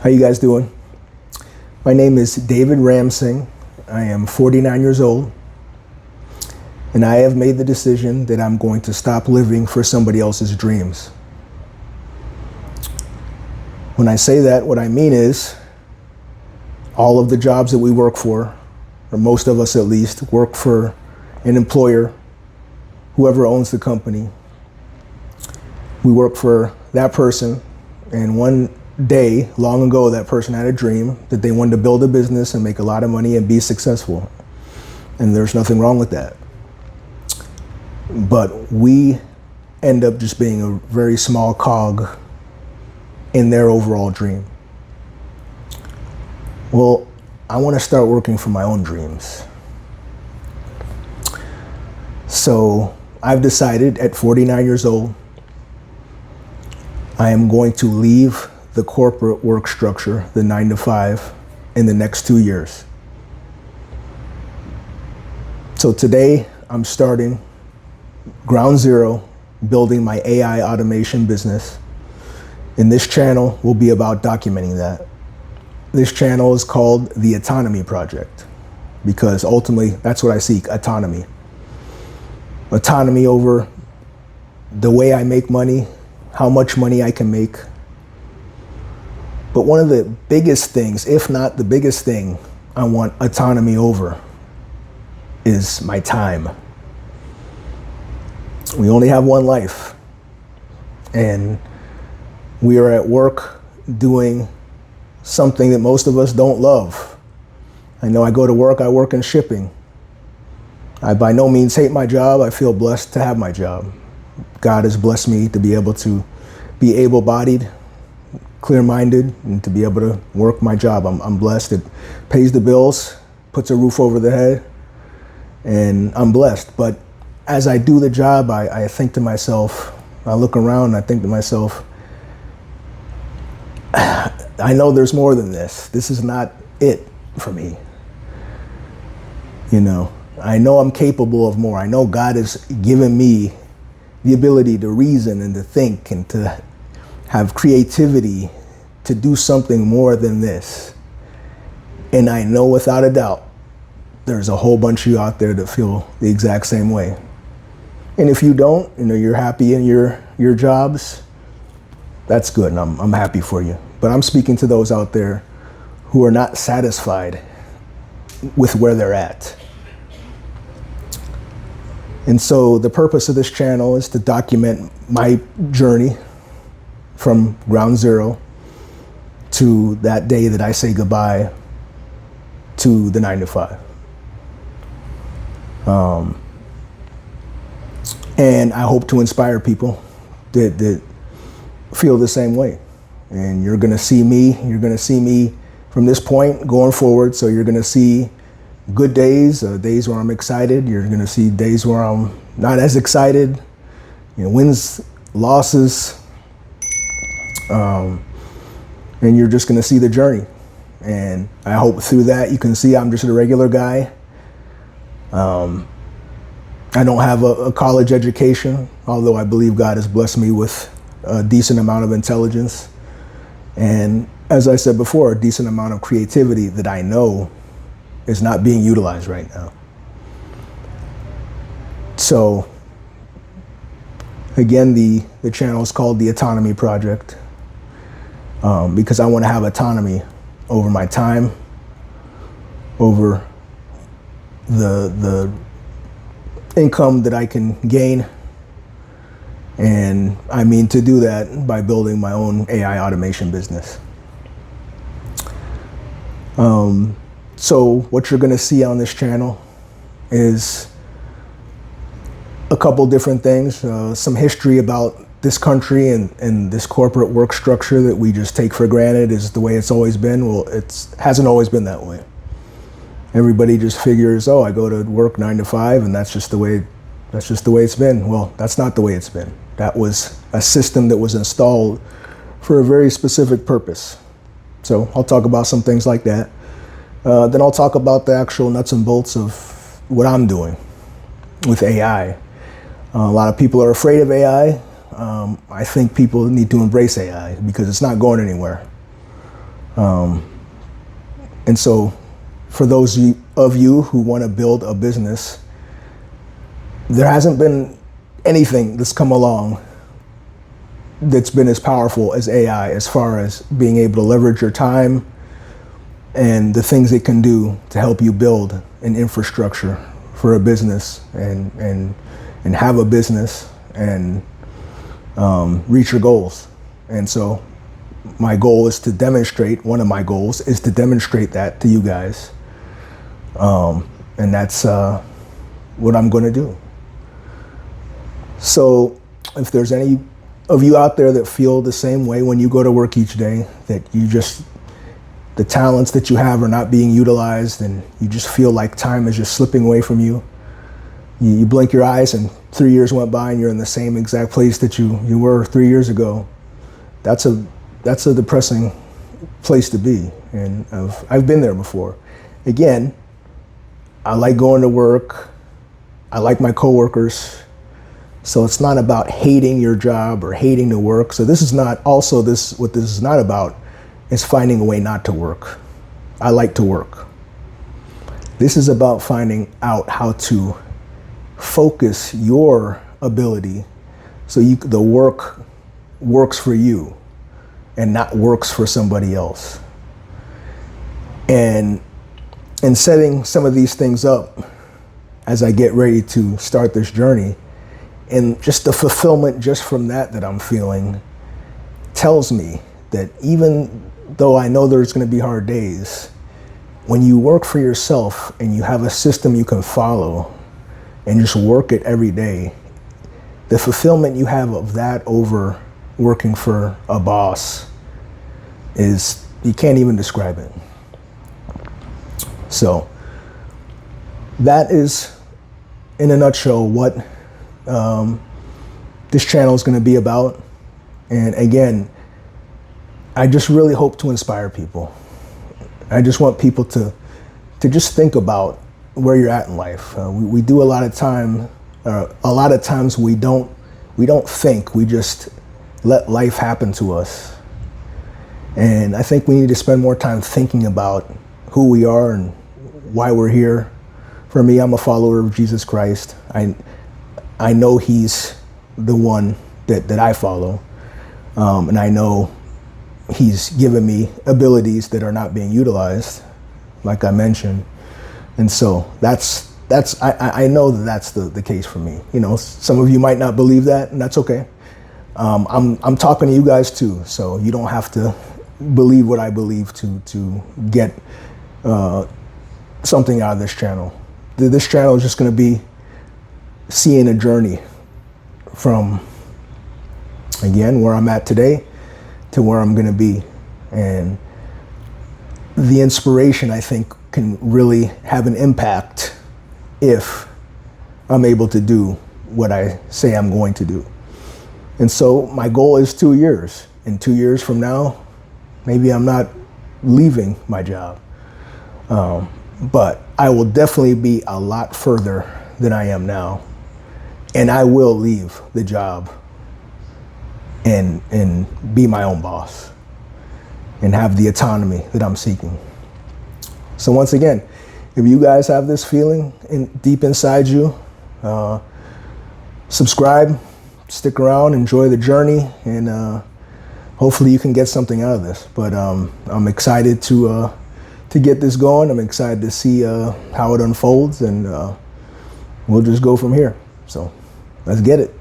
How you guys doing? My name is David Ramsing. I am 49 years old, and I have made the decision that I'm going to stop living for somebody else's dreams. When I say that, what I mean is all of the jobs that we work for, or most of us at least, work for an employer, whoever owns the company. We work for that person, and one day, long ago, that person had a dream that they wanted to build a business and make a lot of money and be successful. And there's nothing wrong with that. But we end up just being a very small cog in their overall dream. Well, I want to start working for my own dreams. So I've decided at 49 years old, I am going to leave the corporate work structure, the 9-to-5, in the next 2 years. So today I'm starting ground zero, building my AI automation business. And this channel will be about documenting that. This channel is called the Autonomy Project because ultimately that's what I seek, autonomy. Autonomy over the way I make money, how much money I can make. But one of the biggest things, if not the biggest thing I want autonomy over is my time. We only have one life, and we are at work doing something that most of us don't love. I know I go to work, I work in shipping. I by no means hate my job. I feel blessed to have my job. God has blessed me to be able to be able-bodied, clear-minded, and to be able to work my job. I'm blessed. It pays the bills, puts a roof over the head, and I'm blessed. But as I do the job, I think to myself, I look around and I think to myself, I know there's more than this. This is not it for me. You know I'm capable of more. I know God has given me the ability to reason and to think and to have creativity to do something more than this. And I know without a doubt, there's a whole bunch of you out there that feel the exact same way. And if you don't, you're happy in your jobs, that's good, and I'm happy for you. But I'm speaking to those out there who are not satisfied with where they're at. And so the purpose of this channel is to document my journey from ground zero to that day that I say goodbye to the 9-to-5. And I hope to inspire people that feel the same way. And you're gonna see me from this point going forward. So you're gonna see good days, days where I'm excited. You're gonna see days where I'm not as excited, wins, losses, and you're just gonna see the journey. And I hope through that you can see I'm just a regular guy. I don't have a college education, although I believe God has blessed me with a decent amount of intelligence. And as I said before, a decent amount of creativity that I know is not being utilized right now. So again, the channel is called the Autonomy Project because I want to have autonomy over my time, over the income that I can gain. And I mean to do that by building my own AI automation business. So what you're gonna see on this channel is a couple different things, some history about this country and this corporate work structure that we just take for granted is the way it's always been. Well, it hasn't always been that way. Everybody just figures, oh, I go to work 9-to-5 and that's just the way it's been. Well, that's not the way it's been. That was a system that was installed for a very specific purpose. So I'll talk about some things like that. Then I'll talk about the actual nuts and bolts of what I'm doing with AI. A lot of people are afraid of AI. I think people need to embrace AI because it's not going anywhere. And so for those of you who want to build a business, there hasn't been anything that's come along that's been as powerful as AI, as far as being able to leverage your time and the things it can do to help you build an infrastructure for a business and have a business and reach your goals. And so my goal is to demonstrate, one of my goals is to demonstrate that to you guys. And that's what I'm going to do. So if there's any of you out there that feel the same way when you go to work each day, that the talents that you have are not being utilized and you just feel like time is just slipping away from you, you blink your eyes and 3 years went by and you're in the same exact place that you were 3 years ago, that's a depressing place to be. And I've been there before. Again, I like going to work. I like my coworkers. So it's not about hating your job or hating the work. So this is not also what this is not about is finding a way not to work. I like to work. This is about finding out how to focus your ability so the work works for you and not works for somebody else. And setting some of these things up as I get ready to start this journey, and just the fulfillment just from that I'm feeling tells me that even though I know there's going to be hard days, when you work for yourself and you have a system you can follow and just work it every day, the fulfillment you have of that over working for a boss is, you can't even describe it. So that is, in a nutshell, what this channel is going to be about. And again, I just really hope to inspire people. I just want people to just think about where you're at in life. We do a lot of times we don't think, we just let life happen to us. And I think we need to spend more time thinking about who we are and why we're here. For me, I'm a follower of Jesus Christ. I know he's the one that I follow. And I know he's given me abilities that are not being utilized, like I mentioned. And so I know that's the case for me. You know, some of you might not believe that, and that's okay. I'm talking to you guys too, so you don't have to believe what I believe to get something out of this channel. This channel is just going to be seeing a journey from, again, where I'm at today to where I'm going to be. And the inspiration, I think, can really have an impact if I'm able to do what I say I'm going to do. And so my goal is 2 years. In 2 years from now, maybe I'm not leaving my job. But I will definitely be a lot further than I am now. And I will leave the job and be my own boss and have the autonomy that I'm seeking. So once again, if you guys have this feeling deep inside you, subscribe, stick around, enjoy the journey, and hopefully you can get something out of this. But I'm excited to get this going. I'm excited to see how it unfolds, and we'll just go from here. So let's get it.